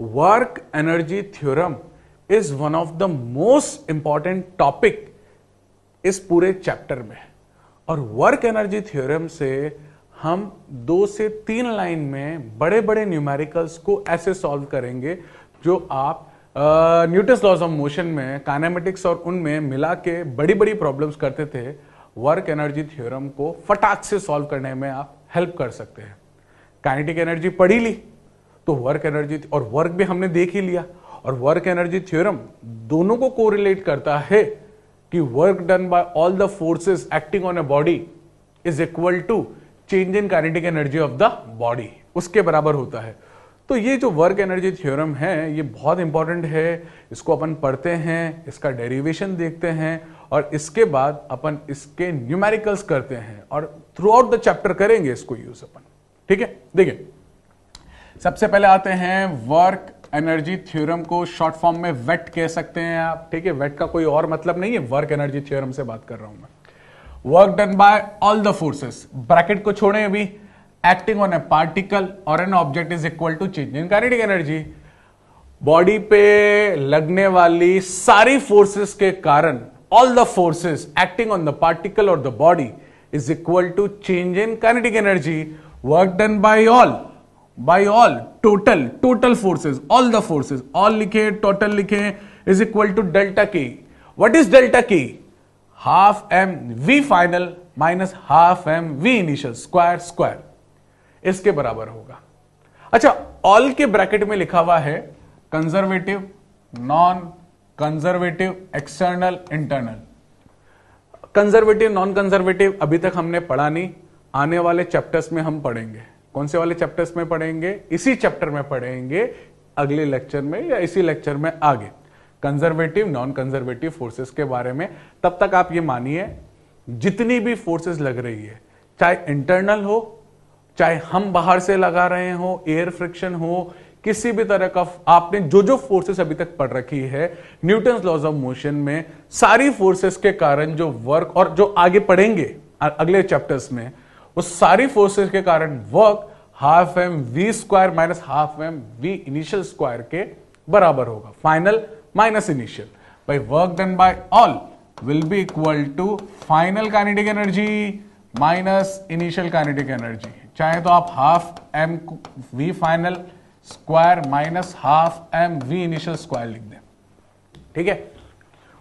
Work energy theorem is one of the most important topic इस पूरे chapter में। और वर्क एनर्जी थ्योरम से हम 2 से 3 लाइन में बड़े बड़े न्यूमेरिकल्स को ऐसे सॉल्व करेंगे जो आप न्यूटन्स लॉज ऑफ मोशन में, काइनेमेटिक्स और उनमें मिला के बड़ी बड़ी प्रॉब्लम्स करते थे। वर्क एनर्जी थ्योरम को फटाक से सॉल्व करने में आप हेल्प कर सकते हैं। काइनेटिक एनर्जी पढ़ी ली तो वर्क एनर्जी और वर्क भी हमने देख ही लिया, और वर्क एनर्जी थ्योरम दोनों को कोरिलेट करता है कि work done by all the forces acting on a body is equal to change in kinetic energy of the body, उसके बराबर होता है। तो ये जो वर्क एनर्जी थ्योरम है ये बहुत इंपॉर्टेंट है, इसको अपन पढ़ते हैं, इसका डेरिवेशन देखते हैं और इसके बाद अपन इसके न्यूमेरिकल्स करते हैं और थ्रू आउट द चैप्टर करेंगे इसको यूज अपन। ठीक है, देखिए सबसे पहले आते हैं वर्क एनर्जी थ्योरम को शॉर्ट फॉर्म में वेट कह सकते हैं आप। ठीक है, वेट का कोई और मतलब नहीं है, वर्क एनर्जी थ्योरम से बात कर रहा हूं मैं। Work done by all the forces, bracket को छोड़ें अभी, एक्टिंग ऑन ए पार्टिकल और an object is equal to change in kinetic energy. Body पे लगने वाली सारी फोर्सेस के कारण, all the forces acting on the particle और the body is equal to change in kinetic energy. Work done by all total forces, all the forces, all लिखे, total लिखे, is equal to delta के। What is delta K? Half M we final minus half M we initial square इसके बराबर होगा। अच्छा, all के bracket में लिखा हुआ है conservative, non conservative, external, internal. Conservative, non conservative अभी तक हमने पढ़ा नहीं, आने वाले चैप्टर्स में हम पढ़ेंगे। कौन से वाले चैप्टर्स में पढ़ेंगे? इसी चैप्टर में पढ़ेंगे, अगले लेक्चर में या इसी लेक्चर में आगे कंजर्वेटिव, नॉन कंजर्वेटिव फोर्सेस के बारे में। तब तक आप ये मानिए जितनी भी फोर्सेस लग रही है, चाहे इंटरनल हो, चाहे हम बाहर से लगा रहे हो, एयर फ्रिक्शन हो, किसी भी तरह का आपने जो फोर्सेस अभी तक पढ़ रखी है न्यूटन्स लॉज ऑफ मोशन में, सारी फोर्सेस के कारण जो वर्क, और जो आगे पढ़ेंगे अगले चैप्टर्स में, उस सारी फोर्सेस के कारण work half M V square minus half M we initial square के बराबर होगा। Final minus initial by work done by all will be equal to final kinetic energy minus initial kinetic energy. चाहे तो आप half M we final square minus half M we initial square लिख दें। ठीक है,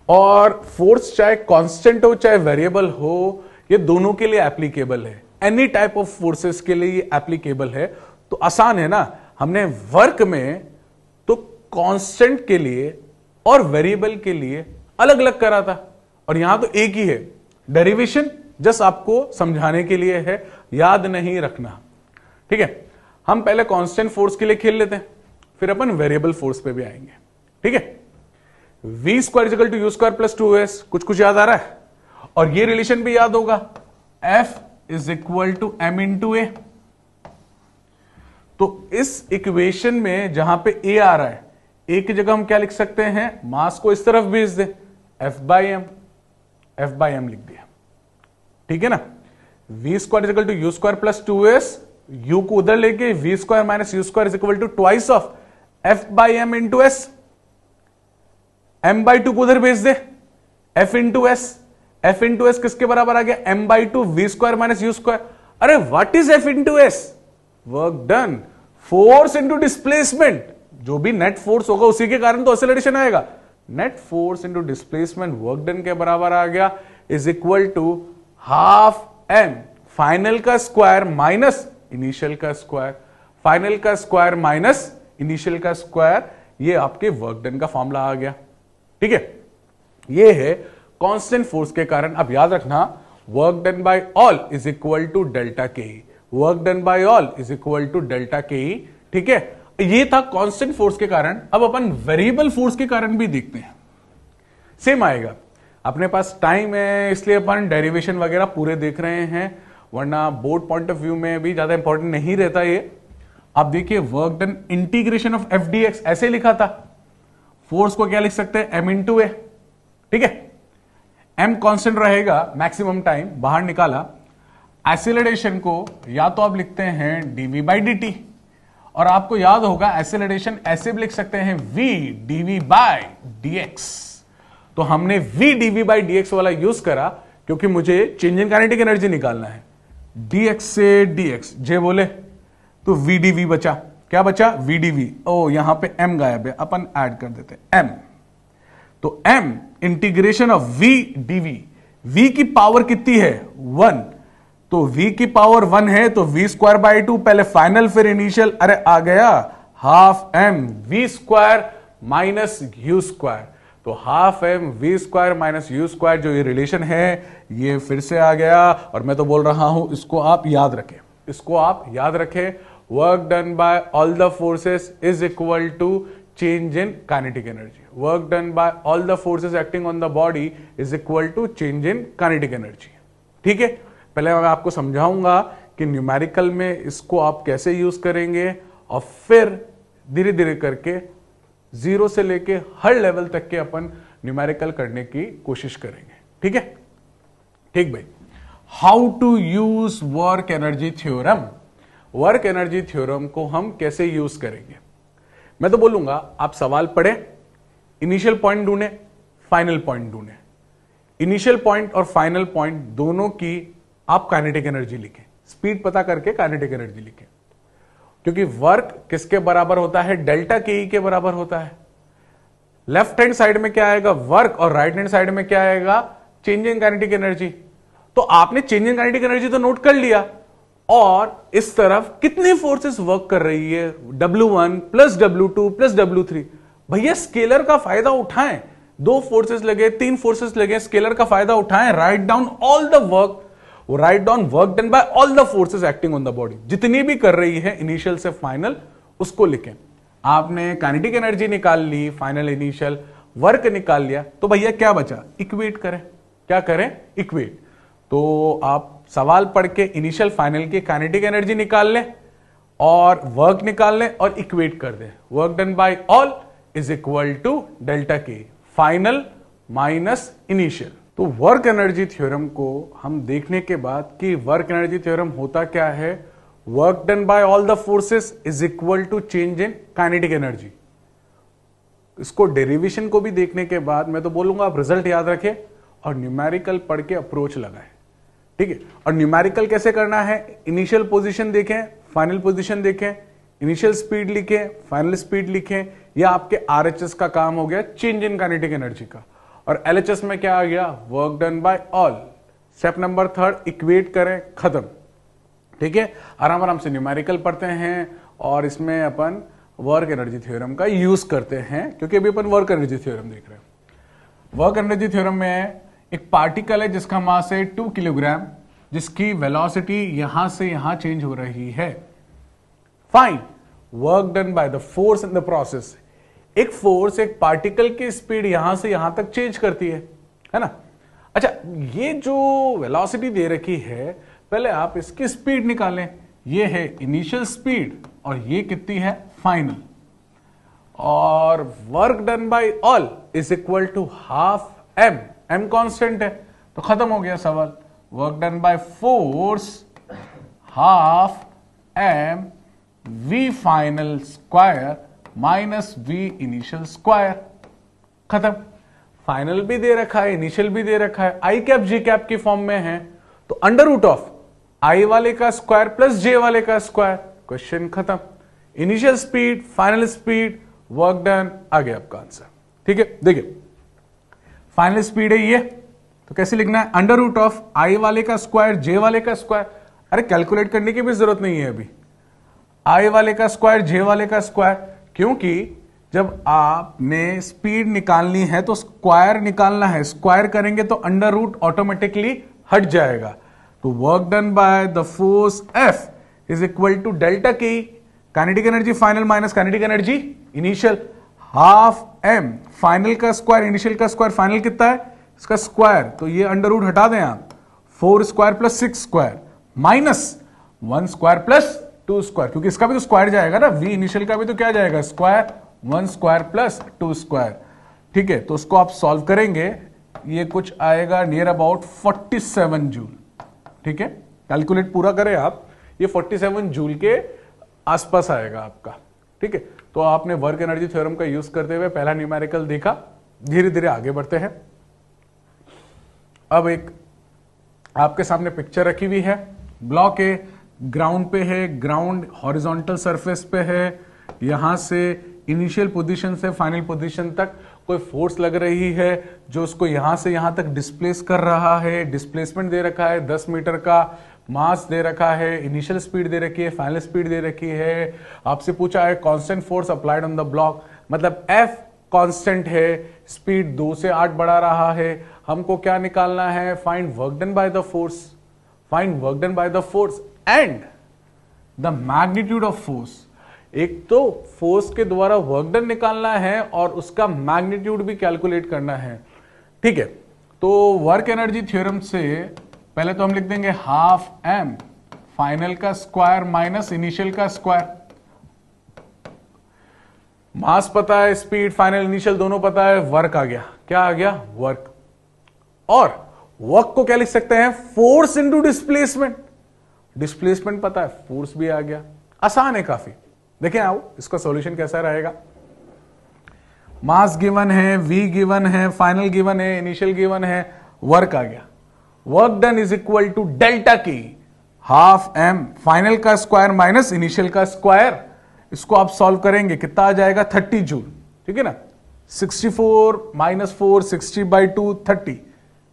और फोर्स चाहे constant हो चाहे वेरिएबल हो, ये दोनों के लिए एप्लीकेबल है। एनी टाइप ऑफ फोर्सेस के लिए ये एप्लीकेबल है। तो आसान है ना, हमने वर्क में तो कांस्टेंट के लिए और वेरिएबल के लिए अलग अलग करा था, और यहां तो एक ही है। डेरिवेशन जस्ट आपको समझाने के लिए है, याद नहीं रखना। ठीक है, हम पहले कांस्टेंट फोर्स के लिए खेल लेते हैं, फिर अपन वेरिएबल फोर्स पे भी आएंगे। ठीक है, V square equal to you square plus 2s, कुछ याद आ रहा है? और ये रिलेशन भी याद होगा, F is equal to m into a. तो इस इक्वेशन में जहां पे ए आ रहा है, ए की जगह हम क्या लिख सकते हैं? मास को इस तरफ भेज दे, F बाई एम लिख दिया। ठीक है ना, v square equal to you square plus 2s, u को उधर लेके v square minus u square is equal to twice of F by m into s. M by 2 को उधर भेज दे, F into s. F into s किसके बराबर आ गया? m by 2 v square minus u square. अरे व्हाट इज F इंटू एस? Work done, force into displacement. जो भी नेट फोर्स होगा उसी के कारण तो एक्सेलरेशन आएगा। Net force into displacement work done के बराबर आ गया, is equal to half M final का स्क्वायर माइनस इनिशियल का स्क्वायर, फाइनल का स्क्वायर माइनस इनिशियल का स्क्वायर। ये आपके वर्क डन का फॉर्मूला आ गया। ठीक है, ये है कांस्टेंट फोर्स के कारण। अब याद रखना, work done by all is equal to delta K, work done by all is equal to delta K. ठीक है, ये था कांस्टेंट फोर्स के कारण। अब अपन वेरिएबल फोर्स के कारण भी देखते हैं, सेम आएगा। अपने पास टाइम है इसलिए अपन डेरिवेशन वगैरह पूरे देख रहे हैं, वरना बोर्ड पॉइंट ऑफ व्यू में भी ज्यादा इंपॉर्टेंट नहीं रहता ये। आप देखिए, work done integration of F D x ऐसे लिखा था, फोर्स को क्या लिख सकते हैं? एम इंटू ए। ठीक है, एम कांस्टेंट रहेगा, मैक्सिमम टाइम बाहर निकाला। एक्सीलरेशन को या तो आप लिखते हैं डीवी बाई डी टी, और आपको याद होगा एक्सेलरेशन ऐसे भी लिख सकते हैं v dv बाय dx। तो हमने v dv बाय dx वाला यूज करा क्योंकि मुझे चेंज इन काइनेटिक एनर्जी निकालना है। dx से dx जे बोले तो v dv बचा। क्या बचा? v dv। ओ यहां पे m गायब है, अपन ऐड कर देते हैं m। तो m integration of v dv, v की पावर कितनी है? 1। तो v की पावर 1 है तो v स्क्वायर बाई 2, पहले फाइनल फिर इनिशियल। अरे आ गया half m v square minus u square. तो half m v square minus u square जो ये रिलेशन है ये फिर से आ गया। और मैं तो बोल रहा हूं इसको आप याद रखें, इसको आप याद रखें। Work done by all the forces is equal to change in kinetic energy. Work done by all the forces acting on the body is equal to change in kinetic energy. ठीक है, पहले मैं आपको समझाऊंगा कि न्यूमेरिकल में इसको आप कैसे यूज करेंगे और फिर धीरे धीरे करके जीरो से लेके हर लेवल तक के अपन न्यूमेरिकल करने की कोशिश करेंगे। ठीक है, ठीक भाई। How to use work energy theorem. Work energy theorem को हम कैसे यूज करेंगे? मैं तो बोलूंगा आप सवाल पढ़े, इनिशियल पॉइंट ढूंढे, फाइनल पॉइंट ढूंढे। इनिशियल पॉइंट और फाइनल पॉइंट दोनों की आप काइनेटिक एनर्जी लिखें, स्पीड पता करके काइनेटिक एनर्जी लिखें। क्योंकि वर्क किसके बराबर होता है? डेल्टा के ई के बराबर होता है। लेफ्ट हैंड साइड में क्या आएगा? वर्क, और राइट हैंड साइड में क्या आएगा? Change in kinetic energy. तो आपने चेंज इन काइनेटिक एनर्जी तो नोट कर लिया, और इस तरफ कितनी फोर्सेस वर्क कर रही है? W1 plus W2 plus W3। भैया स्केलर का फायदा उठाएं, 2 फोर्सेस लगे, 3 फोर्सेस लगे, स्केलर का फायदा उठाएं। Write down all the work, write down work done by all the forces acting on the body, जितनी भी कर रही है इनिशियल से फाइनल उसको लिखें। आपने काइनेटिक एनर्जी निकाल ली, फाइनल इनिशियल वर्क निकाल लिया, तो भैया क्या बचा? इक्वेट करें। क्या करें? इक्वेट। तो आप सवाल पढ़ के इनिशियल फाइनल की काइनेटिक एनर्जी निकाल लें और वर्क निकाल लें और इक्वेट कर दें। Work done by all is equal to delta K, final minus initial. तो वर्क एनर्जी थ्योरम को हम देखने के बाद कि वर्क एनर्जी थ्योरम होता क्या है, work done by all the forces is equal to change in kinetic energy. इसको डेरिवेशन को भी देखने के बाद मैं तो बोलूंगा आप रिजल्ट याद रखें और न्यूमेरिकल पढ़ के अप्रोच लगाएं। ठीक है, और न्यूमेरिकल कैसे करना है? इनिशियल पोजीशन देखें, फाइनल पोजीशन देखें, इनिशियल स्पीड लिखें, फाइनल स्पीड लिखें। यह आपके आरएचएस का काम हो गया, चेंज इन काइनेटिक एनर्जी का। और एलएचएस में क्या आ गया? Work done by all. Step number 3 equate करें, खत्म। ठीक है, आराम आराम से न्यूमेरिकल पढ़ते हैं और इसमें अपन वर्क एनर्जी थ्योरम का यूज करते हैं, क्योंकि अभी अपन वर्क एनर्जी थ्योरम देख रहे हैं। वर्क एनर्जी थ्योरम में एक पार्टिकल है जिसका मास है 2 किलोग्राम, जिसकी वेलोसिटी यहां से यहां चेंज हो रही है। Find work done by the force in the process. एक फोर्स एक पार्टिकल की स्पीड यहां से यहां तक चेंज करती है ना? अच्छा, ये जो वेलोसिटी दे रखी है, पहले आप इसकी स्पीड निकालें। ये है इनिशियल स्पीड और ये कितनी है? फाइनल। और work done by all is equal to half m। m constant है तो खत्म हो गया सवाल। Work done by force half m v final square minus v initial square, खत्म। फाइनल भी दे रखा है, इनिशियल भी दे रखा है, आई कैप जी कैप की फॉर्म में है, तो अंडर रूट ऑफ आई वाले का स्क्वायर प्लस जे वाले का स्क्वायर, क्वेश्चन खत्म। Initial speed, final speed, work done, आ गया आपका आंसर। ठीक है, देखिए फाइनल स्पीड है ये, तो कैसे लिखना है? अंडर रूट ऑफ आई वाले का स्क्वायर जे वाले का स्क्वायर। अरे कैलकुलेट करने की भी जरूरत नहीं है अभी, आई वाले का स्क्वायर जे वाले का स्क्वायर, क्योंकि जब आपने स्पीड निकालनी है तो स्क्वायर निकालना है, स्क्वायर करेंगे तो अंडर रूट ऑटोमेटिकली हट जाएगा। तो work done by the force F is equal to delta K, kinetic energy final minus kinetic energy initial, half m। Final का स्क्वायर इनिशियल का स्क्वायर, फाइनल कितना है? इसका स्क्वायर, तो ये अंडर रूट हटा दें आप, 4 square plus 6 square minus 1 square plus 2 square, क्योंकि इसका भी तो स्क्वायर जाएगा ना, v इनिशियल का भी तो क्या जाएगा? Square, 1 square plus 2 square. ठीक है, तो उसको आप सॉल्व करेंगे, ये कुछ आएगा नियर अबाउट 47 जूल। ठीक है, कैलकुलेट पूरा करें आप, ये 47 जूल के आसपास आएगा आपका। ठीक है, तो आपने वर्क एनर्जी थ्योरम का यूज करते हुए पहला न्यूमेरिकल देखा। धीरे धीरे आगे बढ़ते हैं। अब एक आपके सामने पिक्चर रखी हुई है। ब्लॉक ए ग्राउंड पे है, ग्राउंड हॉरिजॉन्टल सरफेस पे है। यहां से इनिशियल पोजीशन से फाइनल पोजीशन तक कोई फोर्स लग रही है जो उसको यहां से यहां तक डिस्प्लेस कर रहा है। डिस्प्लेसमेंट दे रखा है 10 मीटर का, मास दे रखा है, इनिशियल स्पीड दे रखी है, फाइनल स्पीड दे रखी है। आपसे पूछा है constant force applied on the block, मतलब F कांस्टेंट है, स्पीड 2 से 8 बढ़ा रहा है। हमको क्या निकालना है? Find work done by the force, find work done by the force and the magnitude of force. एक तो फोर्स के द्वारा वर्क डन निकालना है और उसका मैग्नीट्यूड भी कैलकुलेट करना है। ठीक है, तो वर्क एनर्जी थ्योरम से पहले तो हम लिख देंगे हाफ m फाइनल का स्क्वायर माइनस इनिशियल का स्क्वायर। मास पता है, स्पीड, फाइनल, इनिशियल दोनों पता है, वर्क आ गया। क्या आ गया? वर्क। और वर्क को क्या लिख सकते हैं? Force into displacement. डिस्प्लेसमेंट पता है, फोर्स भी आ गया। आसान है काफी। देखें आओ इसका सॉल्यूशन कैसा रहेगा। मास गिवन है, वी गिवन है, फाइनल गिवन है, इनिशियल गिवन है, वर्क आ गया। Work done is equal to delta की हाफ m फाइनल का स्क्वायर माइनस इनिशियल का स्क्वायर। इसको आप सॉल्व करेंगे, कितना आ जाएगा? 30 जूल। ठीक है ना, 64 माइनस 4 60/2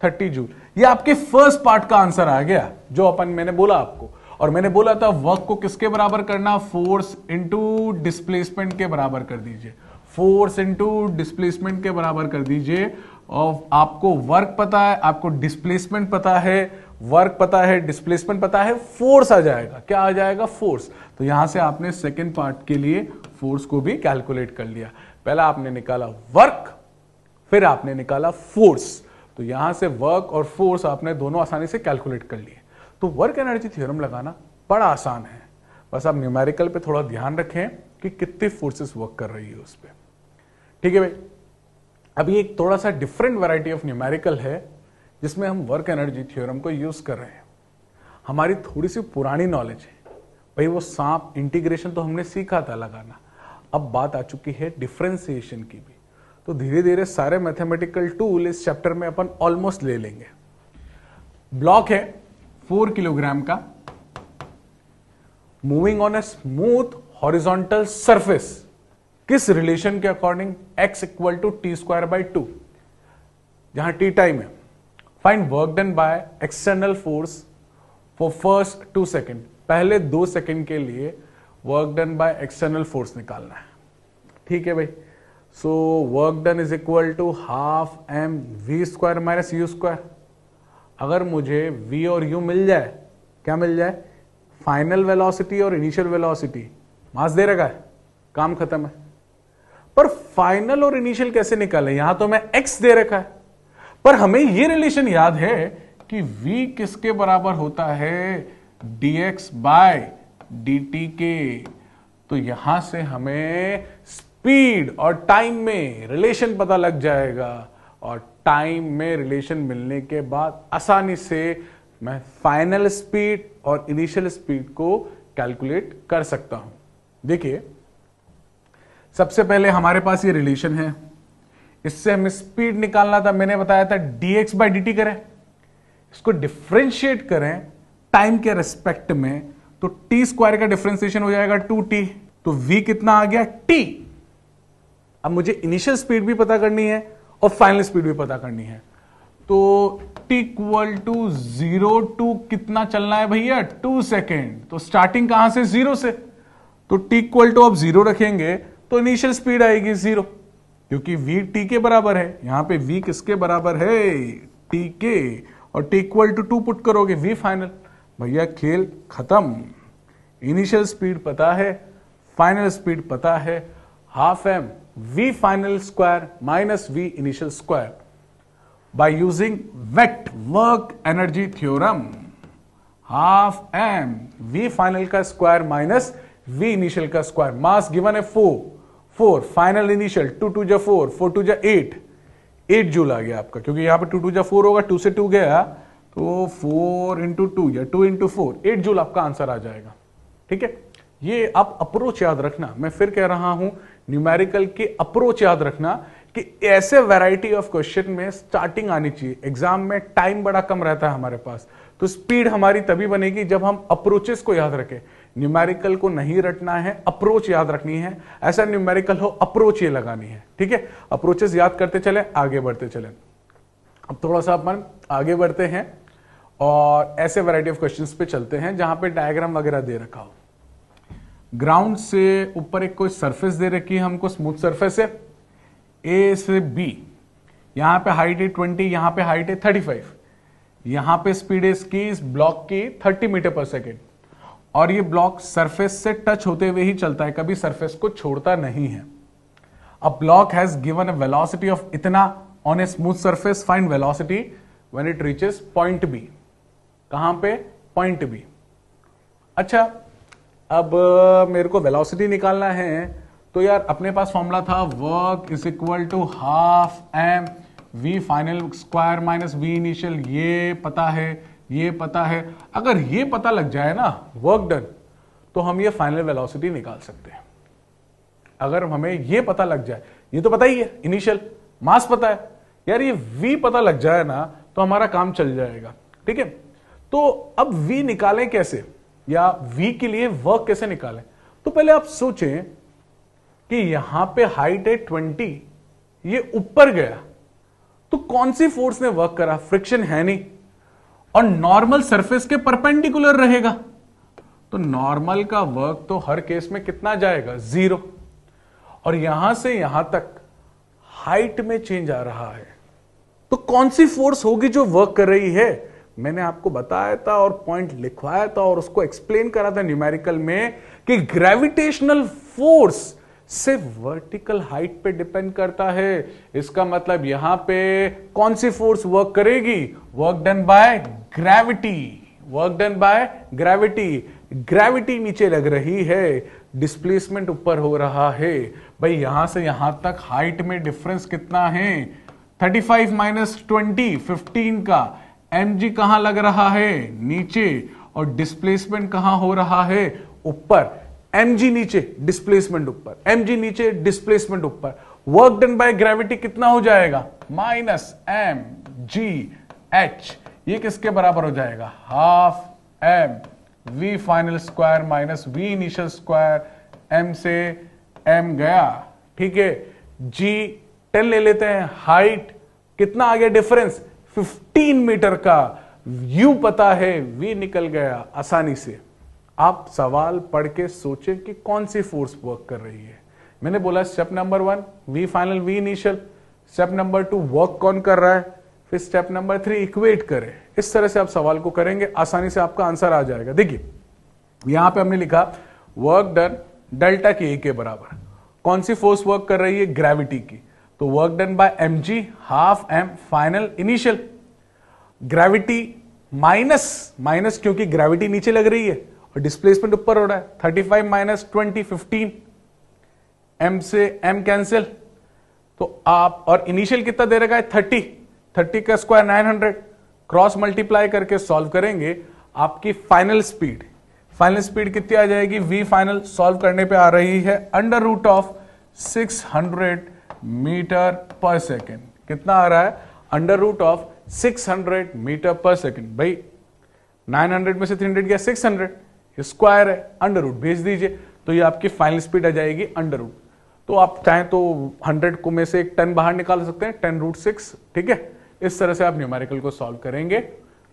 30 जूल। ये आपके फर्स्ट पार्ट का आंसर आ गया जो मैंने बोला आपको। और मैंने बोला था वर्क को किसके बराबर करना? फोर्स इंटू डिस्प्लेसमेंट के बराबर कर दीजिए। फोर्स इंटू डिस्प्लेसमेंट के बराबर कर दीजिए। और आपको वर्क पता है, आपको डिस्प्लेसमेंट पता है, वर्क पता है, डिस्प्लेसमेंट पता है, फोर्स आ जाएगा। क्या आ जाएगा? फोर्स। तो यहां से आपने सेकेंड पार्ट के लिए फोर्स को भी कैलकुलेट कर लिया। पहला आपने निकाला वर्क, फिर आपने निकाला फोर्स। तो यहां से वर्क और फोर्स आपने दोनों आसानी से कैलकुलेट कर लिए। तो वर्क एनर्जी थ्योरम लगाना बड़ा आसान है। बस आप न्यूमेरिकल पे थोड़ा ध्यान रखें कि कितनी फोर्सेस वर्क कर रही है उस पर। ठीक है भाई, अभी एक थोड़ा सा डिफरेंट वैरायटी ऑफ न्यूमेरिकल है जिसमें हम वर्क एनर्जी थ्योरम को यूज कर रहे हैं। हमारी थोड़ी सी पुरानी नॉलेज है भाई, वो सांप इंटीग्रेशन तो हमने सीखा था लगाना। अब बात आ चुकी है डिफरेंशिएशन की भी। तो धीरे धीरे सारे मैथमेटिकल टूल इस चैप्टर में अपन ऑलमोस्ट ले लेंगे। ब्लॉक है 4 किलोग्राम का, moving on a smooth horizontal surface. किस रिलेशन के according? x equal to t²/2, जहां t टाइम है। Find work done by external force for first 2 second. पहले 2 सेकेंड के लिए work done by external force निकालना है। ठीक है भाई, so work done is equal to half m v² minus u²। अगर मुझे v और u मिल जाए, क्या मिल जाए? फाइनल वेलोसिटी और इनिशियल वेलोसिटी। मास दे रखा है, काम खत्म है। पर फाइनल और इनिशियल कैसे निकालें? यहां तो मैं x दे रखा है, पर हमें यह रिलेशन याद है कि v किसके बराबर होता है? dx बाय dt के। तो यहां से हमें स्पीड और टाइम में रिलेशन पता लग जाएगा। और टाइम में रिलेशन मिलने के बाद आसानी से मैं फाइनल स्पीड और इनिशियल स्पीड को कैलकुलेट कर सकता हूं। देखिए, सबसे पहले हमारे पास ये रिलेशन है, इससे हमें स्पीड निकालना था। मैंने बताया था dx बाय dt करें, इसको डिफरेंशिएट करें टाइम के रेस्पेक्ट में, तो t² का डिफरेंशिएशन हो जाएगा 2t। तो v कितना आ गया? t। अब मुझे इनिशियल स्पीड भी पता करनी है और फाइनल स्पीड भी पता करनी है। तो t इक्वल टू 0 टू कितना चलना है भैया? 2 सेकेंड। तो स्टार्टिंग कहां से? 0 से। तो t इक्वल टू अब 0 रखेंगे तो इनिशियल स्पीड आएगी 0, क्योंकि v t के बराबर है। यहां पे v किसके बराबर है? t के। और t इक्वल टू 2 पुट करोगे, v फाइनल। भैया खेल खत्म। इनिशियल स्पीड पता है, फाइनल स्पीड पता है। Half m v final square minus v initial square by using वेक्ट work energy theorem. Half m v final का स्क्वायर माइनस v इनिशियल का स्क्वायर। मास गिवन है 4 फाइनल इनिशियल 2 2 जा 4 4 2 जा 8 जूल आ गया आपका, क्योंकि यहां पे 2 2 जा 4 होगा, 2 से 2 गया तो 4 इंटू 2 या 2 इंटू 4 8 जूल आपका आंसर आ जाएगा। ठीक है, ये आप अप्रोच याद रखना, मैं फिर कह रहा हूं न्यूमेरिकल की अप्रोच याद रखना कि ऐसे वैरायटी ऑफ क्वेश्चन में स्टार्टिंग आनी चाहिए। एग्जाम में टाइम बड़ा कम रहता है हमारे पास, तो स्पीड हमारी तभी बनेगी जब हम अप्रोचेस को याद रखें। न्यूमेरिकल को नहीं रटना है, अप्रोच याद रखनी है। ऐसा न्यूमेरिकल हो अप्रोच ये लगानी है, ठीक है। अप्रोचेस याद करते चले, आगे बढ़ते चले। अब थोड़ा सा अपन आगे बढ़ते हैं और ऐसे वैरायटी ऑफ क्वेश्चंस पे चलते हैं जहां पे डायग्राम वगैरह दे रखा हो। ग्राउंड से ऊपर एक कोई सरफेस दे रखी है हमको, स्मूथ सरफेस है, ए से बी। यहां पे हाइट है 20, यहां पे हाइट है 35, यहां पे स्पीड है इसकी इस ब्लॉक की 30 मीटर पर सेकेंड, और ये ब्लॉक सरफेस से टच होते हुए ही चलता है, कभी सरफेस को छोड़ता नहीं है। A block has given a velocity of इतना on a smooth surface, find velocity when it reaches point B. कहां पे? Point B. अच्छा, अब मेरे को वेलोसिटी निकालना है, तो यार अपने पास फॉर्मूला था work is equal to half M we final square minus we initial. ये पता है, ये पता है। अगर ये पता लग जाए ना वर्क डन, तो हम ये फाइनल वेलोसिटी निकाल सकते हैं। अगर हमें ये पता लग जाए, ये तो पता ही है, इनिशियल मास पता है यार, ये v पता लग जाए ना तो हमारा काम चल जाएगा, ठीक है। तो अब v निकालें कैसे, या v के लिए वर्क कैसे निकालें? तो पहले आप सोचें कि यहां पे हाइट है 20, ये ऊपर गया, तो कौन सी फोर्स ने वर्क करा? फ्रिक्शन है नहीं, और नॉर्मल सरफेस के परपेंडिकुलर रहेगा, तो नॉर्मल का वर्क तो हर केस में कितना जाएगा? 0। और यहां से यहां तक हाइट में चेंज आ रहा है, तो कौन सी फोर्स होगी जो वर्क कर रही है? मैंने आपको बताया था और पॉइंट लिखवाया था और उसको एक्सप्लेन करा था न्यूमेरिकल में कि ग्रेविटेशनल फोर्स सिर्फ वर्टिकल हाइट पे डिपेंड करता है। इसका मतलब यहां पे कौन सी फोर्स वर्क करेगी? Work done by gravity, work done by gravity. Gravity नीचे लग रही है, डिस्प्लेसमेंट ऊपर हो रहा है। भाई यहां से यहां तक हाइट में डिफरेंस कितना है? 35 माइनस 20, 15 का। mg कहां लग रहा है? नीचे। और डिस्प्लेसमेंट कहां हो रहा है? ऊपर। mg नीचे, डिस्प्लेसमेंट ऊपर, mg नीचे, डिस्प्लेसमेंट ऊपर। वर्क डन बाय ग्रेविटी कितना हो जाएगा? Minus M G H. ये किसके बराबर हो जाएगा? Half M we final square minus we initial square. m से m गया, ठीक है। g 10 ले लेते हैं। हाइट कितना आ गया डिफरेंस? 15 मीटर का। u पता है, v निकल गया आसानी से। आप सवाल पढ़ के सोचें कि कौन सी फोर्स वर्क कर रही है। मैंने बोला step number 1 v final v initial, step number 2 work कौन कर रहा है, फिर स्टेप नंबर 3 इक्वेट करें। इस तरह से आप सवाल को करेंगे, आसानी से आपका आंसर आ जाएगा। देखिए यहां पे हमने लिखा वर्क डन डेल्टा के ए के बराबर। कौन सी फोर्स वर्क कर रही है? ग्रेविटी की। तो work done bye mg half m final initial. Gravity minus क्योंकि ग्रेविटी नीचे लग रही है और डिस्प्लेसमेंट ऊपर हो रहा है। 35 माइनस 20, 15। m से m कैंसिल, तो आप, और इनिशियल कितना दे रखा है? 30 का स्क्वायर 900। क्रॉस मल्टीप्लाई करके सॉल्व करेंगे, आपकी फाइनल स्पीड कितनी आ जाएगी? v फाइनल सॉल्व करने पे आ रही है अंडर रूट ऑफ 600 मीटर पर सेकेंड। कितना आ रहा है? अंडर रूट ऑफ 600 मीटर पर सेकेंड। भाई 900 में से 300 गया 600, ये स्क्वायर है, अंडर रूट भेज दीजिए, तो ये आपकी फाइनल स्पीड आ जाएगी अंडर रूट। तो आप चाहें तो 100 को में से एक 10 बाहर निकाल सकते हैं, 10 रूट 6, ठीक है। इस तरह से आप न्यूमेरिकल को सॉल्व करेंगे।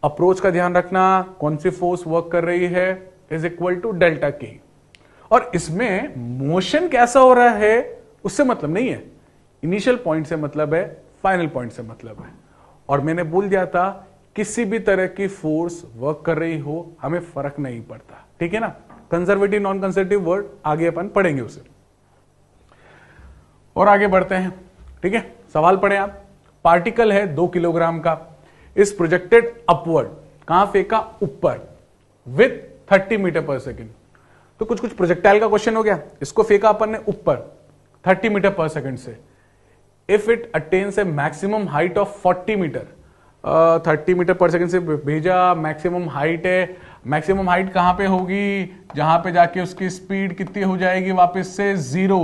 अप्रोच का ध्यान रखना, कौन सी फोर्स वर्क कर रही है इज इक्वल टू डेल्टा के। और इसमें मोशन कैसा हो रहा है उससे मतलब नहीं है, इनिशियल पॉइंट से मतलब है, फाइनल पॉइंट से मतलब है। और मैंने बोल दिया था किसी भी तरह की फोर्स वर्क कर रही हो हमें फर्क नहीं पड़ता, ठीक है ना। कंजर्वेटिव नॉन कंजर्वेटिव वर्ड आगे अपन पढ़ेंगे उसे। और आगे बढ़ते हैं, ठीक है। सवाल पढ़े आप। पार्टिकल है 2 किलोग्राम का, इस प्रोजेक्टेड अपवर्ड, कहां फेंका? ऊपर, विथ 30 मीटर पर सेकेंड। तो कुछ प्रोजेक्टाइल का क्वेश्चन हो गया, इसको फेंका अपन ने ऊपर 30 मीटर पर सेकेंड से। If it attains a maximum height of 40 metre, 30 metre पर सेकेंड से भेजा, मैक्सिमम हाइट है मैक्सिमम हाइट कहां पे होगी, जहां पे जाके उसकी स्पीड कितनी हो जाएगी, वापस से 0।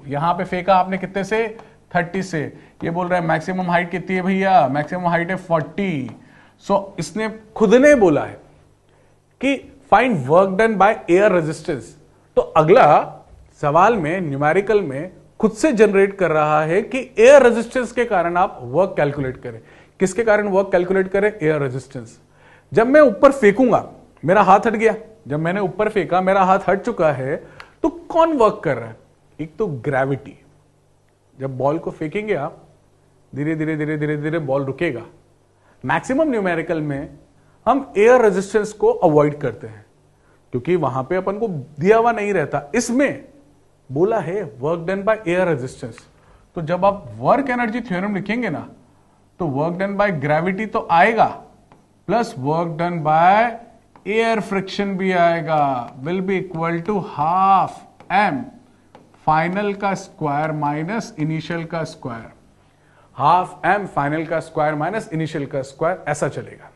यहां पे फेंका आपने कितने से, 30 से। ये बोल रहा है मैक्सिमम हाइट कितनी है भैया, मैक्सिमम हाइट है 40। सो इसने खुद ने बोला है कि find work done by air resistance. तो अगला सवाल में न्यूमेरिकल में खुद से जनरेट कर रहा है कि एयर रेजिस्टेंस के कारण आप वर्क कैलकुलेट करें। किसके कारण वर्क कैलकुलेट करें, एयर रेजिस्टेंस। जब मैं ऊपर फेंकूंगा मेरा हाथ हट गया, जब मैंने ऊपर फेंका मेरा हाथ हट चुका है, तो कौन वर्क कर रहा है, एक तो ग्रेविटी। जब बॉल को फेंकेंगे आप, धीरे धीरे धीरे धीरे धीरे बॉल रुकेगा। मैक्सिमम न्यूमेरिकल में हम एयर रेजिस्टेंस को अवॉइड करते हैं क्योंकि वहां पे अपन को दिया हुआ नहीं रहता। इसमें बोला है work done by air resistance. तो जब आप वर्क एनर्जी थ्योरम लिखेंगे ना, तो वर्क डन बाय ग्रेविटी तो आएगा, plus work done by air friction भी आएगा, will be equal to half m final का स्क्वायर माइनस इनिशियल का स्क्वायर। हाफ m फाइनल का स्क्वायर माइनस इनिशियल का स्क्वायर, ऐसा चलेगा।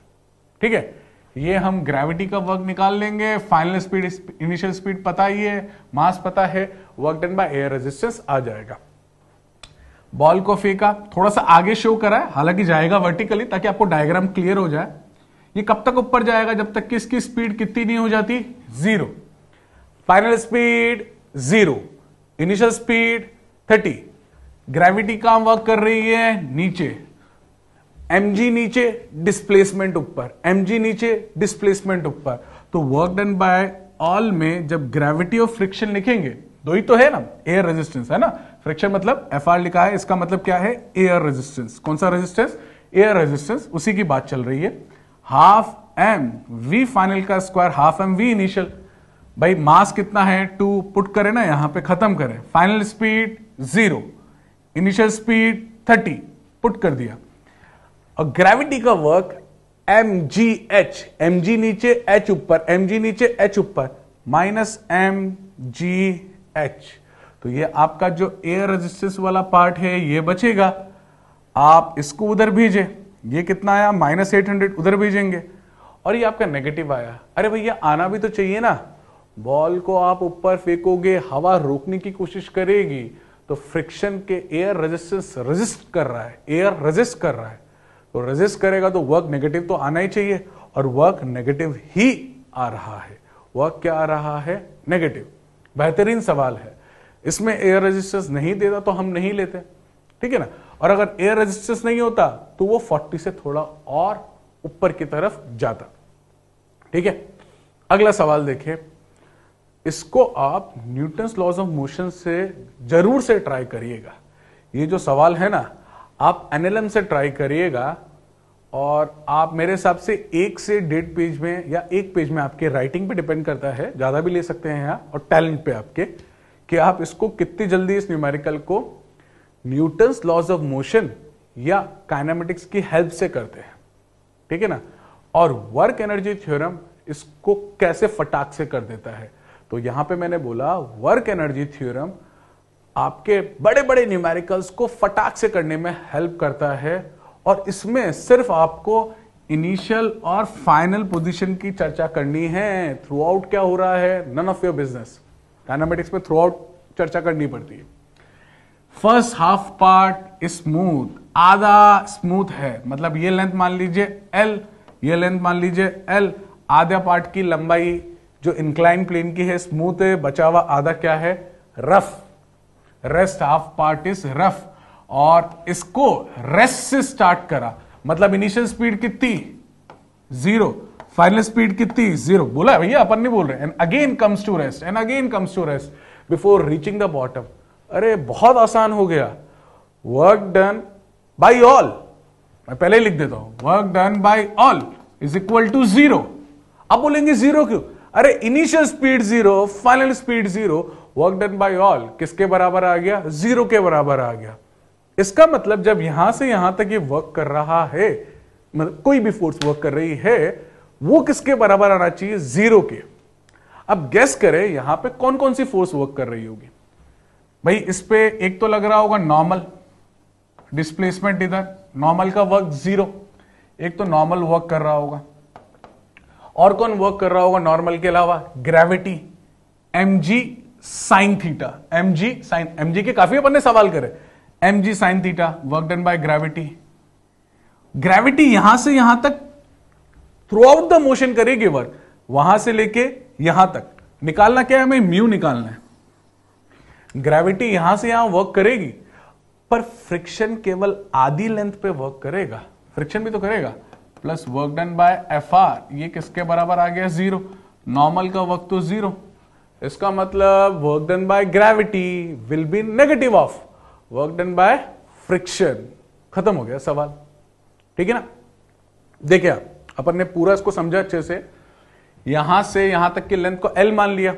ठीक है, ये हम ग्रेविटी का वर्क निकाल लेंगे। फाइनल स्पीड, इनिशियल स्पीड पता ही है, मास पता है, work done by air resistance आ जाएगा। बॉल को फेंका, थोड़ा सा आगे शो करा है, हालांकि जाएगा वर्टिकली ताकि आपको डायग्राम क्लियर हो जाए। ये कब तक ऊपर जाएगा, जब तक कि इसकी स्पीड कितनी नहीं हो जाती, 0। Final speed 0, initial speed 30। Gravity काम वर्क कर रही है नीचे, mg नीचे, डिस्प्लेसमेंट ऊपर, mg नीचे, डिस्प्लेसमेंट ऊपर। तो वर्क डन बाय ऑल में जब ग्रेविटी और फ्रिक्शन लिखेंगे, दो ही तो है ना, एयर रेजिस्टेंस है ना, फ्रिक्शन मतलब Fr लिखा है, इसका मतलब क्या है, एयर रेजिस्टेंस। कौन सा रेजिस्टेंस, एयर रेजिस्टेंस, उसी की बात चल रही है। हाफ m v फाइनल का square, half m v initial. भाई मास कितना है, 2, पुट करें ना यहां पे, खत्म करें। Final speed 0, initial speed 30, put कर दिया। और ग्रेविटी का वर्क mgh, mg नीचे h ऊपर, mg नीचे h ऊपर, माइनस mgh। तो ये आपका जो एयर रेजिस्टेंस वाला पार्ट है ये बचेगा। आप इसको उधर भेजे, ये कितना आया, -800, उधर भेजेंगे। और ये आपका नेगेटिव आया। अरे भैया आना भी तो चाहिए ना, बॉल को आप ऊपर फेंकोगे, हवा रोकने की कोशिश करेगी, तो फ्रिक्शन के एयर रेजिस्टेंस रेजिस्ट कर रहा है, एयर रेजिस्ट कर रहा है, तो रेजिस्ट करेगा तो वर्क नेगेटिव तो आना ही चाहिए, और वर्क नेगेटिव ही आ रहा है। वर्क क्या आ रहा है, नेगेटिव। बेहतरीन सवाल है, इसमें एयर रेजिस्टेंस नहीं देता तो हम नहीं लेते, ठीक है ना। और अगर एयर रेजिस्टेंस नहीं होता तो वो 40 से थोड़ा और ऊपर की तरफ जाता। ठीक है, अगला सवाल देखिए, इसको आप न्यूटन्स लॉज ऑफ मोशन से जरूर से ट्राई करिएगा। ये जो सवाल है ना, आप एनएलएम से ट्राई करिएगा, और आप मेरे हिसाब से 1 से 1.5 पेज में या 1 पेज में, आपके राइटिंग पे डिपेंड करता है, ज्यादा भी ले सकते हैं यहाँ, और टैलेंट पे आपके, कि आप इसको कितनी जल्दी इस न्यूमेरिकल को न्यूटन्स लॉज ऑफ मोशन या काइनेमेटिक्स की हेल्प से करते हैं। ठीक है ना। और वर्क एनर्जी थ्योरम इसको कैसे फटाक से कर देता है। तो यहां पे मैंने बोला वर्क एनर्जी थ्योरम आपके बड़े बड़े न्यूमेरिकल्स को फटाक से करने में हेल्प करता है, और इसमें सिर्फ आपको इनिशियल और फाइनल पोजीशन की चर्चा करनी है। थ्रू आउट क्या हो रहा है, none of your business. Kinematics में थ्रू आउट चर्चा करनी पड़ती है। फर्स्ट हाफ पार्ट स्मूथ, आधा स्मूथ है, मतलब ये लेंथ मान लीजिए L, ये लेंथ मान लीजिए L, आधा पार्ट की लंबाई जो इंक्लाइन प्लेन की है स्मूथ है, बचा हुआ आधा क्या है, rough. Rest half part is rough, और इसको रेस्ट से स्टार्ट करा, मतलब इनिशियल स्पीड कितनी 0, फाइनल स्पीड कितनी 0, बोला है भैया, अपन नहीं बोल रहे। And again comes to rest, and again comes to rest before reaching the bottom. अरे बहुत आसान हो गया। वर्क डन बाय ऑल, मैं पहले ही लिख देता हूं, work done by all is equal to 0। अब बोलेंगे 0 क्यों, अरे initial speed 0, final speed 0, work done by all किसके बराबर आ गया, 0 के बराबर आ गया। इसका मतलब जब यहां से यहां तक ये वर्क कर रहा है, मतलब कोई भी फोर्स वर्क कर रही है, वो किसके बराबर आना चाहिए, 0 के। अब गेस करें यहां पे कौन कौन सी फोर्स वर्क कर रही होगी। भाई इस पे एक तो लग रहा होगा नॉर्मल, डिस्प्लेसमेंट इधर, नॉर्मल का वर्क 0, एक तो नॉर्मल वर्क कर रहा होगा। और कौन वर्क कर रहा होगा नॉर्मल के अलावा? Gravity, mg sine theta, mg के काफी अपन ने सवाल करे, mg sine theta work done by gravity. Gravity यहां से यहां तक थ्रू आउट द मोशन करेगी वर्क, वहां से लेके यहां तक। निकालना क्या है हमें? म्यू निकालना है। ग्रेविटी यहां से यहां वर्क करेगी, पर फ्रिक्शन केवल आधी लेंथ पे वर्क करेगा, फ्रिक्शन भी तो करेगा, plus work done bye F R, ये किसके बराबर आ गया? 0। नॉर्मल का वर्क तो 0, इसका मतलब work done by gravity will be negative of work done by friction. खत्म हो गया सवाल, ठीक है ना? देखिए अपन ने पूरा इसको समझा अच्छे से। यहां से यहां तक की लेंथ को L मान लिया,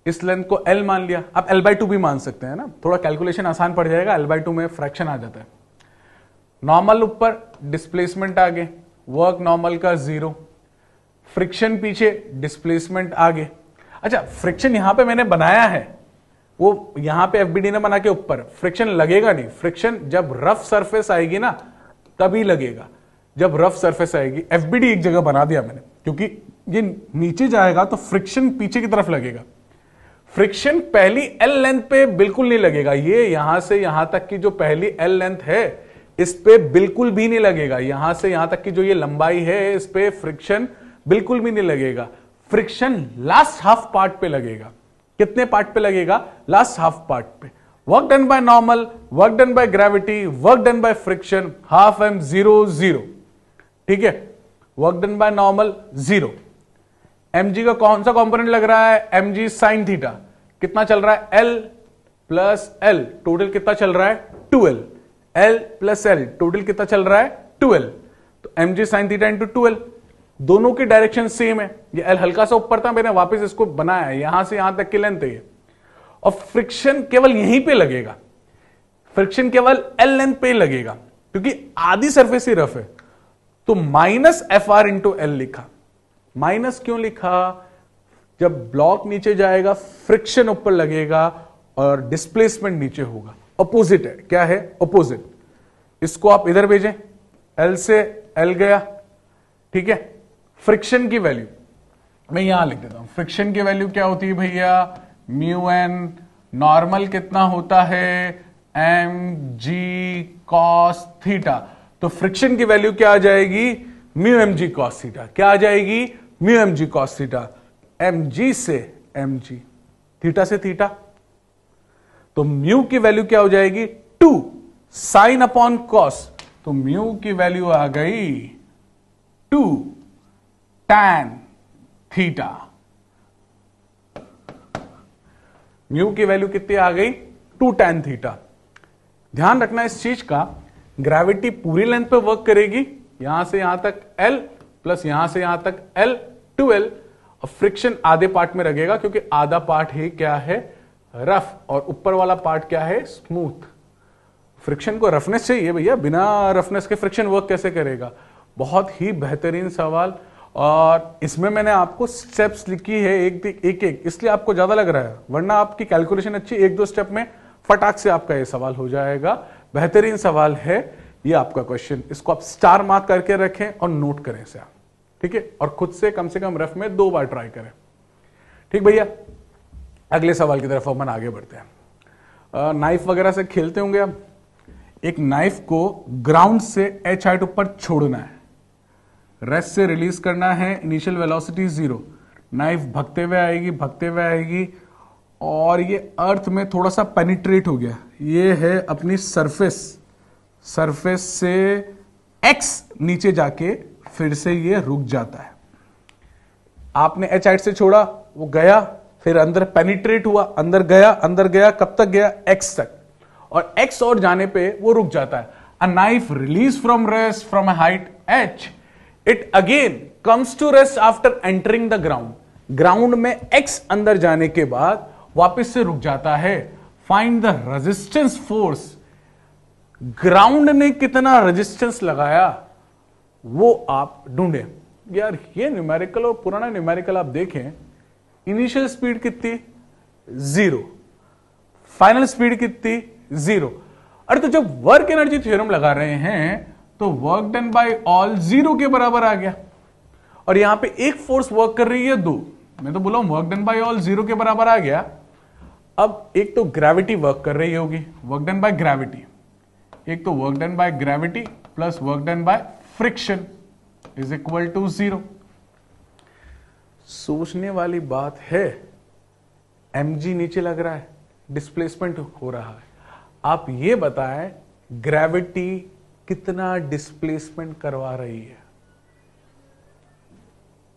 इस लेंथ को L मान लिया, आप L/2 भी मान सकते हैं ना, थोड़ा कैलकुलेशन आसान पड़ जाएगा, L/2 में फ्रैक्शन आ जाता है। नॉर्मल ऊपर, डिस्प्लेसमेंट आगे, वर्क नॉर्मल का 0, फ्रिक्शन पीछे, डिस्प्लेसमेंट आगे। अच्छा, फ्रिक्शन यहां पे मैंने बनाया है, वो यहां पे एफबीडी ने बना के ऊपर, फ्रिक्शन लगेगा नहीं। फ्रिक्शन जब रफ सरफेस आएगी ना तभी लगेगा, जब रफ सरफेस आएगी। एफबीडी एक जगह बना दिया मैंने, क्योंकि ये नीचे जाएगा तो फ्रिक्शन पीछे की तरफ लगेगा। फ्रिक्शन पहली एल लेंथ पे बिल्कुल नहीं लगेगा, ये यहां से यहां तक की जो पहली एल लेंथ है इस पे बिल्कुल भी नहीं लगेगा। यहां से यहां तक की जो ये लंबाई है इस पे फ्रिक्शन बिल्कुल भी नहीं लगेगा। फ्रिक्शन लास्ट हाफ पार्ट पे लगेगा। कितने पार्ट पे लगेगा? लास्ट हाफ पार्ट पे। Work done by normal, work done by gravity, work done by friction, half m 0 0, ठीक है? Work done by normal 0। mg का कौन सा कंपोनेंट लग रहा है? mg sine theta. कितना चल रहा है? L प्लस L, टोटल कितना चल रहा है? 2L। L plus L, total कितना चल रहा है? 2L। तो mg sine theta into 2L, दोनों की डायरेक्शन सेम है। ये L हल्का सा ऊपर था, मैंने वापस इसको बनाया है, यहां से यहां तक की लेंथ है ये। और फ्रिक्शन केवल यहीं पे लगेगा, फ्रिक्शन केवल L लेंथ पे ही लगेगा, क्योंकि आधी सरफेस ही रफ है। तो minus F R into L लिखा। माइनस क्यों लिखा? जब ब्लॉक नीचे जाएगा फ्रिक्शन ऊपर लगेगा और डिस्प्लेसमेंट नीचे होगा। अपोजिट है, क्या है? अपोजिट। इसको आप इधर भेजें, एल से एल गया, ठीक है? फ्रिक्शन की वैल्यू मैं यहां लिख देता हूं। फ्रिक्शन की वैल्यू क्या होती है भैया? Mu N. नॉर्मल कितना होता है? M G cos theta. तो फ्रिक्शन की वैल्यू क्या आ जाएगी? Mu M G cos theta. क्या आ जाएगी? Mu M G cos theta. M G से एम जी, थीटा से थीटा, तो म्यू की वैल्यू क्या हो जाएगी? 2 साइन अपॉन कॉस। तो म्यू की वैल्यू आ गई 2 टैन थीटा। म्यू की वैल्यू कितनी आ गई? 2 टैन थीटा। ध्यान रखना इस चीज का, ग्रेविटी पूरी लेंथ पे वर्क करेगी, यहां से यहां तक L प्लस यहां से यहां तक L 2L, और फ्रिक्शन आधे पार्ट में लगेगा, क्योंकि आधा पार्ट ही क्या है? रफ, और ऊपर वाला पार्ट क्या है? स्मूथ। फ्रिक्शन को रफनेस चाहिए भैया, बिना रफनेस के फ्रिक्शन वर्क कैसे करेगा? बहुत ही बेहतरीन सवाल, और इसमें मैंने आपको स्टेप्स लिखी है एक एक, इसलिए आपको ज्यादा लग रहा है, वरना आपकी कैलकुलेशन अच्छी, 1-2 स्टेप में फटाक से आपका ये सवाल हो जाएगा। बेहतरीन सवाल है ये आपका क्वेश्चन, इसको आप स्टार मार्क करके रखें और नोट करें इसे आप, ठीक है? और खुद से कम रफ में 2 बार ट्राई करें, ठीक भैया? अगले सवाल की तरफ अपन आगे बढ़ते हैं। नाइफ वगैरह से खेलते होंगे आप। एक नाइफ को ग्राउंड से h हाइट ऊपर छोड़ना है, रेस्ट से रिलीज करना है, इनिशियल वेलोसिटी 0, नाइफ भगते हुए आएगी और ये अर्थ में थोड़ा सा पेनिट्रेट हो गया। ये है अपनी सरफेस से x नीचे जाके फिर से ये रुक जाता है। आपने h हाइट से छोड़ा, वो गया, फिर अंदर पेनिट्रेट हुआ, अंदर गया, कब तक गया? x तक, और x और जाने पे वो रुक जाता है। A knife release from rest from a height h, it again comes to rest after entering the ground. Ground में x अंदर जाने के बाद वापस से रुक जाता है। Find the resistance force. Ground ने कितना रेजिस्टेंस लगाया वो आप ढूंढे। यार ये न्यूमेरिकल और पुराना न्यूमेरिकल आप देखें, इनिशियल स्पीड कितनी? 0, फाइनल स्पीड कितनी? 0। अरे तो जब वर्क एनर्जी थ्योरम लगा रहे हैं तो वर्क डन बाय ऑल 0 के बराबर आ गया, और यहां पे एक फोर्स वर्क कर रही है 2, मैं तो बोला वर्क डन बाय ऑल 0 के बराबर आ गया। अब एक तो ग्रेविटी वर्क कर रही होगी, वर्क डन बाय ग्रेविटी, एक तो work done by gravity plus work done by friction is equal to 0। सोचने वाली बात है, mg नीचे लग रहा है, डिस्प्लेसमेंट हो रहा है। आप ये बताएं ग्रेविटी कितना डिस्प्लेसमेंट करवा रही है,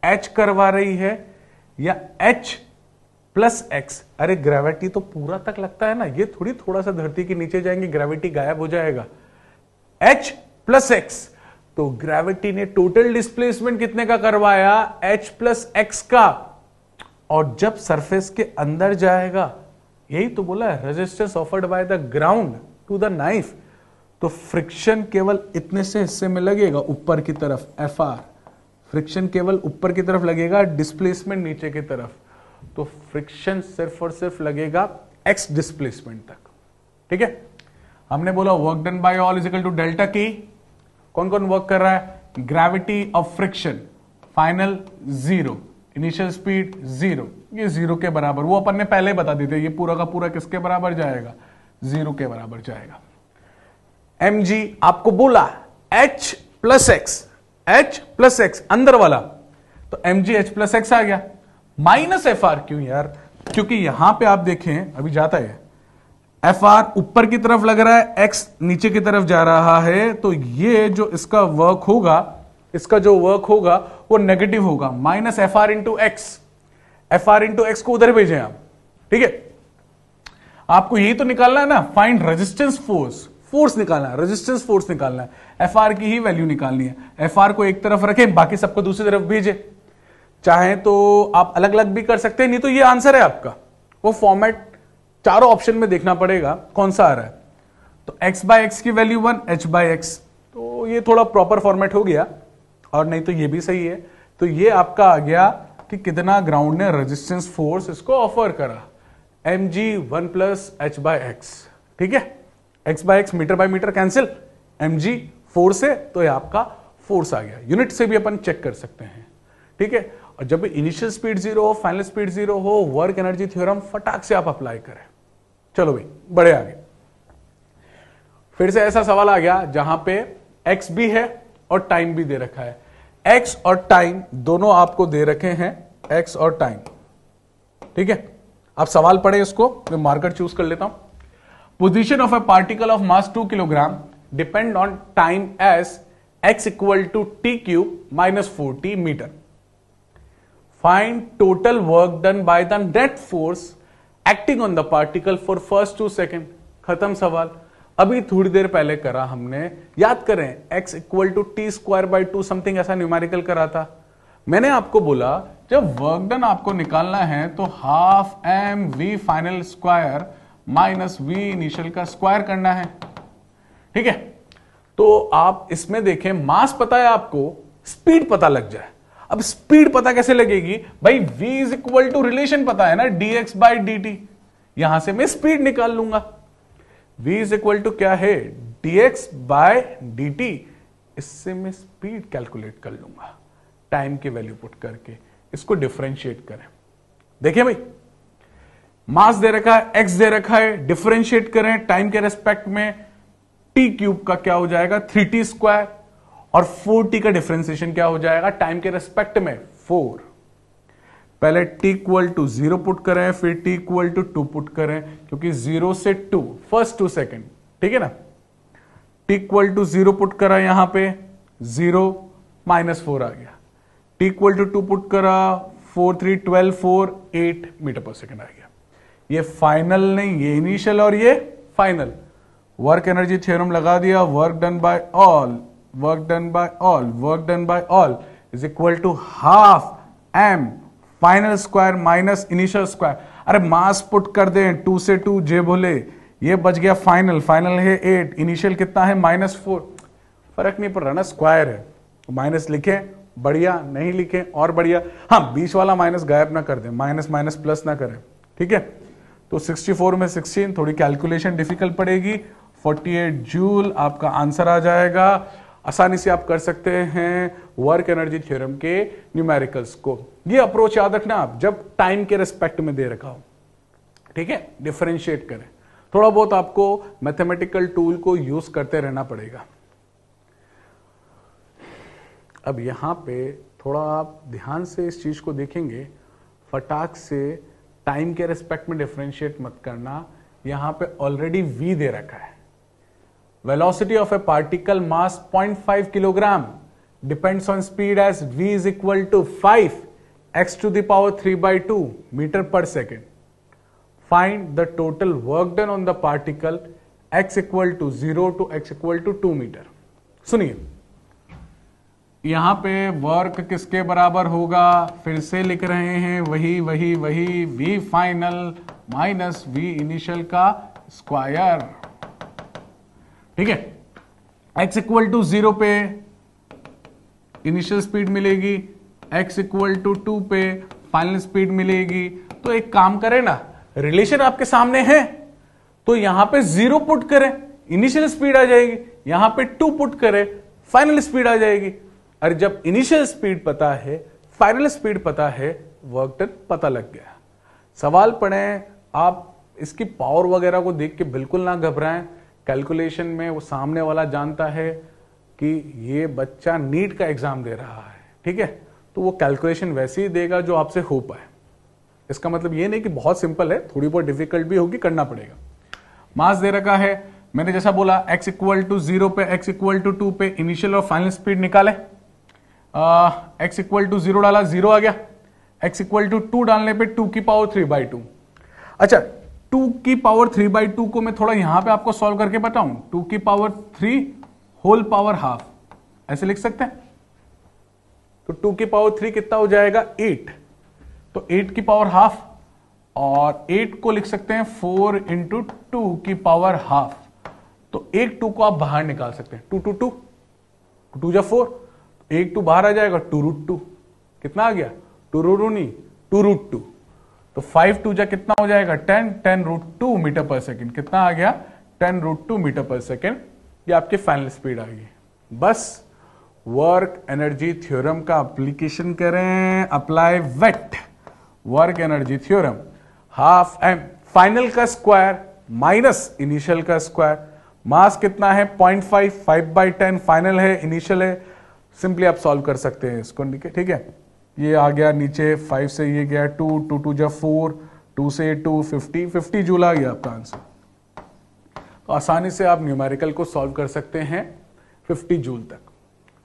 h करवा रही है या h प्लस x? अरे ग्रेविटी तो पूरा तक लगता है ना, ये थोड़ी थोड़ा सा धरती के नीचे जाएंगे ग्रेविटी गायब हो जाएगा। h प्लस x, तो ग्रेविटी ने टोटल डिस्प्लेसमेंट कितने का करवाया? h प्लस x का। और जब सरफेस के अंदर जाएगा, यही तो बोला है resistance offered by the ground to the knife, तो फ्रिक्शन केवल इतने से हिस्से में लगेगा ऊपर की तरफ, Fr फ्रिक्शन केवल ऊपर की तरफ लगेगा, डिस्प्लेसमेंट नीचे की तरफ, तो फ्रिक्शन सिर्फ और सिर्फ लगेगा x डिस्प्लेसमेंट तक। ठीक है, हमने बोला work done by all is equal to delta की। कौन कौन वर्क कर रहा है? Gravity of friction final 0, initial speed 0, ये 0 के बराबर, वो अपन ने पहले बता दी थी, ये पूरा का पूरा किसके बराबर जाएगा? 0 के बराबर जाएगा। mg आपको बोला h प्लस x अंदर वाला, तो mg h प्लस x आ गया, माइनस Fr क्यों यार? क्योंकि यहां पे आप देखें अभी जाता है, Fr ऊपर की तरफ लग रहा है, x नीचे की तरफ जा रहा है, तो ये जो इसका वर्क होगा, इसका जो वर्क होगा वो नेगेटिव होगा, minus Fr into x. Fr into x को उधर भेजें आप। ठीक है, आपको यही तो निकालना है ना, फाइंड रेजिस्टेंस फोर्स, फोर्स निकालना है, रेजिस्टेंस फोर्स निकालना है, Fr की ही वैल्यू निकालनी है। Fr को एक तरफ रखें, बाकी सबको दूसरी तरफ भेजें। चाहे तो आप अलग अलग भी कर सकते हैं, नहीं तो ये आंसर है आपका। वो फॉर्मेट चारों ऑप्शन में देखना पड़ेगा कौन सा आ रहा है। तो x बाय x की वैल्यू 1, h बाय x, तो ये थोड़ा प्रॉपर फॉर्मेट हो गया, और नहीं तो ये भी सही है। तो ये आपका आ गया कि कितना ग्राउंड ने रेजिस्टेंस फोर्स इसको ऑफर करा, mg 1 प्लस h बाय x। ठीक है, x by x metre by metre cancel, mg force है तो ये आपका फोर्स आ गया। यूनिट से भी अपन चेक कर सकते हैं। ठीक है, और जब इनिशियल स्पीड 0 हो, फाइनल स्पीड 0 हो, वर्क एनर्जी थ्योरम फटाक से आप अप्लाई करें। चलो भाई बड़े आगे, फिर से ऐसा सवाल आ गया जहां पे x भी है और टाइम भी दे रखा है। x और टाइम दोनों आपको दे रखे हैं, x और टाइम। ठीक है, आप सवाल पढ़े इसको, मैं मार्कर चूज कर लेता हूं। Position of a particle of mass 2 kilogram depend on time as x equal to T cube minus 4t metre. Find total work done by the net force acting on the particle for first 2 second. खत्म सवाल। अभी थोड़ी देर पहले करा हमने, याद करें, x equal to T square by 2 something ऐसा न्यूमेरिकल करा था। मैंने आपको बोला जब वर्क डन आपको निकालना है तो half M we final square minus we initial का स्क्वायर करना है। ठीक है, तो आप इसमें देखें, मास पता है आपको, स्पीड पता लग जाए। अब स्पीड पता कैसे लगेगी भाई? v is equal to relation पता है ना, dx बाई dt, यहां से मैं स्पीड निकाल लूंगा। v इज इक्वल टू क्या है? dx बाय dt, इससे मैं स्पीड कैलकुलेट कर लूंगा टाइम की वैल्यू पुट करके। इसको डिफरेंशिएट करें, देखिए भाई, मास दे रखा है, x दे रखा है, डिफरेंशिएट करें टाइम के रेस्पेक्ट में, t क्यूब का क्या हो जाएगा? 3t स्क्वायर, और 4t का डिफरेंशिएशन क्या हो जाएगा टाइम के रेस्पेक्ट में? 4। पहले t इक्वल टू 0 पुट करें, फिर t इक्वल टू 2 पुट करें, क्योंकि 0 से 2 फर्स्ट 2 सेकेंड। ठीक है ना, t इक्वल टू 0 पुट करा, यहां पे 0 माइनस 4 आ गया, t इक्वल टू 2 पुट करा, 4 3 12 4 8 मीटर पर सेकेंड आ गया। ये फाइनल नहीं, ये इनिशियल और ये फाइनल। वर्क एनर्जी थ्योरम लगा दिया, work done by all, work done by all, work done by all is equal to half M final square minus initial square. अरे मास पुट कर दें, 2 से 2 जे बोले, ये बच गया फाइनल, फाइनल है 8, इनिशियल कितना है? -4। फर्क नहीं पड़ रहा ना, स्क्वायर है, माइनस लिखें बढ़िया, नहीं लिखें और बढ़िया। हाँ, बीच वाला माइनस गायब ना कर दें, माइनस माइनस प्लस ना करें। ठीक है, तो 64 में 16, थोड़ी कैलकुलेशन डिफिकल्ट पड़ेगी, 48 जूल आपका आंसर आ जाएगा। आसानी से आप कर सकते हैं वर्क एनर्जी थ्योरम के न्यूमेरिकल्स को। ये अप्रोच याद रखना आप जब टाइम के रिस्पेक्ट में दे रखा हो, ठीक है, डिफरेंशिएट करें। थोड़ा बहुत आपको मैथमेटिकल टूल को यूज करते रहना पड़ेगा। अब यहां पे थोड़ा आप ध्यान से इस चीज को देखेंगे, फटाक से टाइम के रिस्पेक्ट में डिफरेंशिएट मत करना। यहां पे ऑलरेडी v दे रखा है। Velocity of a particle mass 0.5 kilogram depends on speed as v is equal to 5 x to the power 3/2 metre पर second. Find the total work done on the particle x equal to 0 to x equal to 2 metre. सुनिए, यहां पे work किसके बराबर होगा, फिर से लिख रहे हैं वही v final minus v initial का स्क्वायर, ठीक है। x इक्वल टू 0 पे इनिशियल स्पीड मिलेगी, x इक्वल टू 2 पे फाइनल स्पीड मिलेगी। तो एक काम करें ना, रिलेशन आपके सामने है तो यहां पे 0 पुट करें, इनिशियल स्पीड आ जाएगी, यहां पे 2 पुट करें, फाइनल स्पीड आ जाएगी। और जब इनिशियल स्पीड पता है, फाइनल स्पीड पता है, वर्क डन पता लग गया। सवाल पढ़ें आप, इसकी पावर वगैरह को देख के बिल्कुल ना घबराएं। कैलकुलेशन में वो सामने वाला जानता है कि ये बच्चा नीट का एग्जाम दे रहा है, ठीक है, तो वो कैलकुलेशन वैसे ही देगा जो आपसे हो पाए। इसका मतलब ये नहीं कि बहुत सिंपल है, थोड़ी बहुत डिफिकल्ट भी होगी, करना पड़ेगा। मास दे रखा है, मैंने जैसा बोला x इक्वल टू 0 पे x इक्वल टू 2 पे इनिशियल और फाइनल स्पीड निकाले। x इक्वल टू 0 डाला, 0 आ गया। x इक्वल टू 2 डालने पे 2 की पावर 3/2। अच्छा, 2 की पावर 3/2 को मैं थोड़ा यहां पे आपको सॉल्व करके बताऊं। 2 की पावर 3 होल पावर हाफ, ऐसे लिख सकते हैं। तो 2 की पावर 3 कितना हो जाएगा, 8। तो 8 की पावर हाफ, और 8 को लिख सकते हैं 4 इंटू 2 की पावर हाफ। तो एक 2 को आप बाहर निकाल सकते हैं, 2 2 2 जा 4, एक 2 बाहर आ जाएगा, 2√2 कितना आ गया, 2√2। तो 5 2 जा कितना हो जाएगा, 10√2 मीटर पर सेकेंड। कितना आ गया, 10√2 मीटर पर सेकेंड। ये आपकी फाइनल स्पीड आ गई। बस वर्क एनर्जी थ्योरम का एप्लीकेशन करें, apply wait work energy theorem. Half M final का स्क्वायर माइनस इनिशियल का स्क्वायर। मास कितना है, 0.5, 5/10 फाइनल है, इनिशियल है। सिंपली आप सॉल्व कर सकते हैं इसको, ठीक है। ये आ गया नीचे, 5 से ये गया 2, 2 2 जा 4, 2 से 2 50 जूल आ गया आपका आंसर। तो आसानी से आप न्यूमेरिकल को सॉल्व कर सकते हैं 50 जूल तक,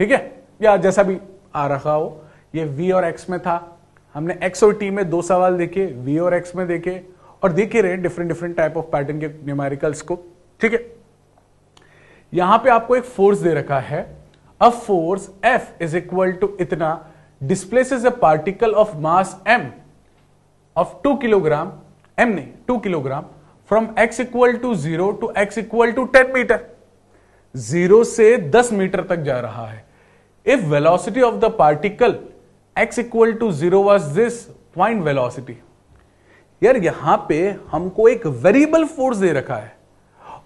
ठीक है, या जैसा भी आ रहा हो। ये v और x में था, हमने x और t में 2 सवाल देखे, v और x में देखे, और देखे रहे डिफरेंट टाइप ऑफ पैटर्न के न्यूमेरिकल्स को, ठीक है। यहां पे आपको एक फोर्स दे रखा है, a force F is equal to इतना displaces a particle of mass m of 2 kilogram, m नहीं 2 kilogram, from x equal to 0 to x equal to 10 metre. 0 से 10 मीटर तक जा रहा है। If velocity of the particle x equal to 0 was this point velocity, यार यहां पे हमको एक वेरिएबल फोर्स दे रखा है,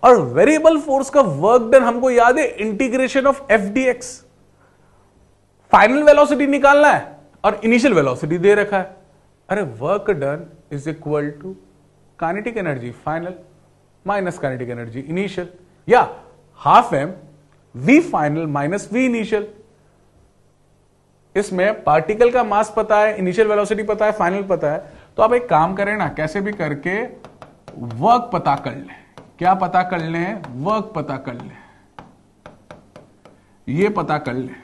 और वेरिएबल फोर्स का वर्क डन हमको याद है, integration of F D X. Final velocity निकालना है और इनिशियल वेलोसिटी दे रखा है। अरे work done is equal to kinetic energy final minus kinetic energy initial, या half M we final minus we initial. इसमें पार्टिकल का मास पता है, इनिशियल वेलोसिटी पता है, फाइनल पता है। तो आप एक काम करें ना, कैसे भी करके वर्क पता कर लें। क्या पता कर लें, वर्क पता कर लें, ये पता कर लें।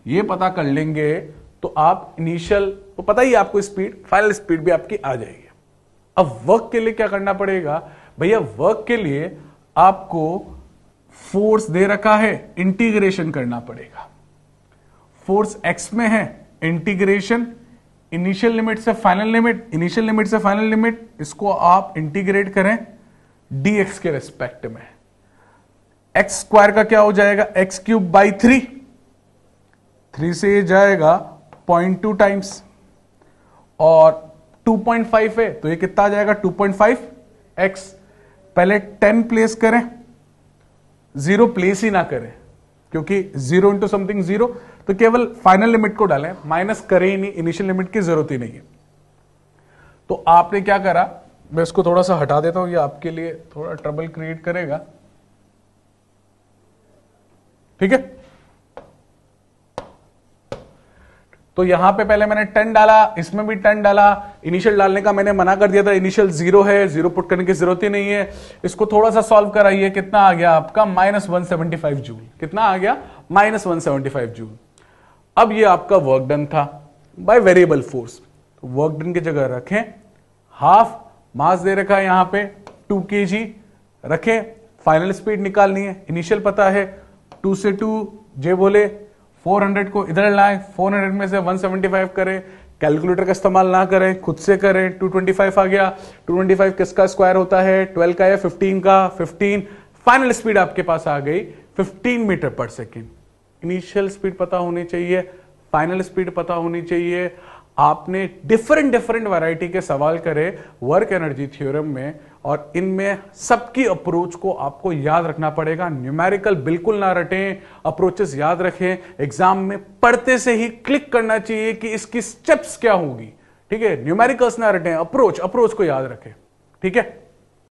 ये पता कर लेंगे तो आप इनिशियल तो पता ही आपको स्पीड, फाइनल स्पीड भी आपकी आ जाएगी। अब वर्क के लिए क्या करना पड़ेगा भैया, वर्क के लिए आपको फोर्स दे रखा है, इंटीग्रेशन करना पड़ेगा। फोर्स एक्स में है, इंटीग्रेशन इनिशियल लिमिट से फाइनल लिमिट, इनिशियल लिमिट से फाइनल लिमिट, इसको आप इंटीग्रेट करें dx के रेस्पेक्ट में। एक्स स्क्वायर का क्या हो जाएगा, एक्स क्यूब बाई 3 से ये जाएगा 0.2 टाइम्स, और 2.5 है तो ये कितना आ जाएगा 2.5x। पहले 10 प्लेस करें, 0 प्लेस ही ना करें, क्योंकि 0 इंटू समथिंग 0, तो केवल फाइनल लिमिट को डालें, माइनस करें ही नहीं, इनिशियल लिमिट की जरूरत ही नहीं है। तो आपने क्या करा, मैं इसको थोड़ा सा हटा देता हूं, ये आपके लिए थोड़ा ट्रबल क्रिएट करेगा, ठीक है। तो यहां पे पहले मैंने 10 डाला, इसमें भी 10 डाला, इनिशियल डालने का मैंने मना कर दिया था, इनिशियल 0 है, 0 पुट करने की जरूरत ही नहीं है। इसको थोड़ा सा सॉल्व कराइए, कितना आ गया आपका -175 जूल। कितना आ गया? -175 जूल। अब ये आपका वर्क डन था बाय वेरिएबल फोर्स, तो वर्क डन की जगह रखें हाफ, मास दे रखा है यहां पे 2 kg रखें, फाइनल स्पीड निकालनी है, इनिशियल पता है 2 से 2 जे बोले 400 को इधर लाएं, 400 में से 175 करें, कैलकुलेटर का इस्तेमाल ना करें, खुद से करें, 225 आ गया। 225 किसका स्क्वायर होता है? 12 का या 15 का? 15। फाइनल स्पीड आपके पास आ गई 15 मीटर पर सेकेंड। इनिशियल स्पीड पता होनी चाहिए, फाइनल स्पीड पता होनी चाहिए। आपने डिफरेंट वैरायटी के सवाल करे वर्क एनर्जी थ्योरम में, और इनमें सबकी अप्रोच को आपको याद रखना पड़ेगा। न्यूमेरिकल बिल्कुल ना रटें, अप्रोचेस याद रखें। एग्जाम में पढ़ते से ही क्लिक करना चाहिए कि इसकी स्टेप्स क्या होगी, ठीक है। न्यूमेरिकल्स ना रटें, अप्रोच को याद रखें, ठीक है।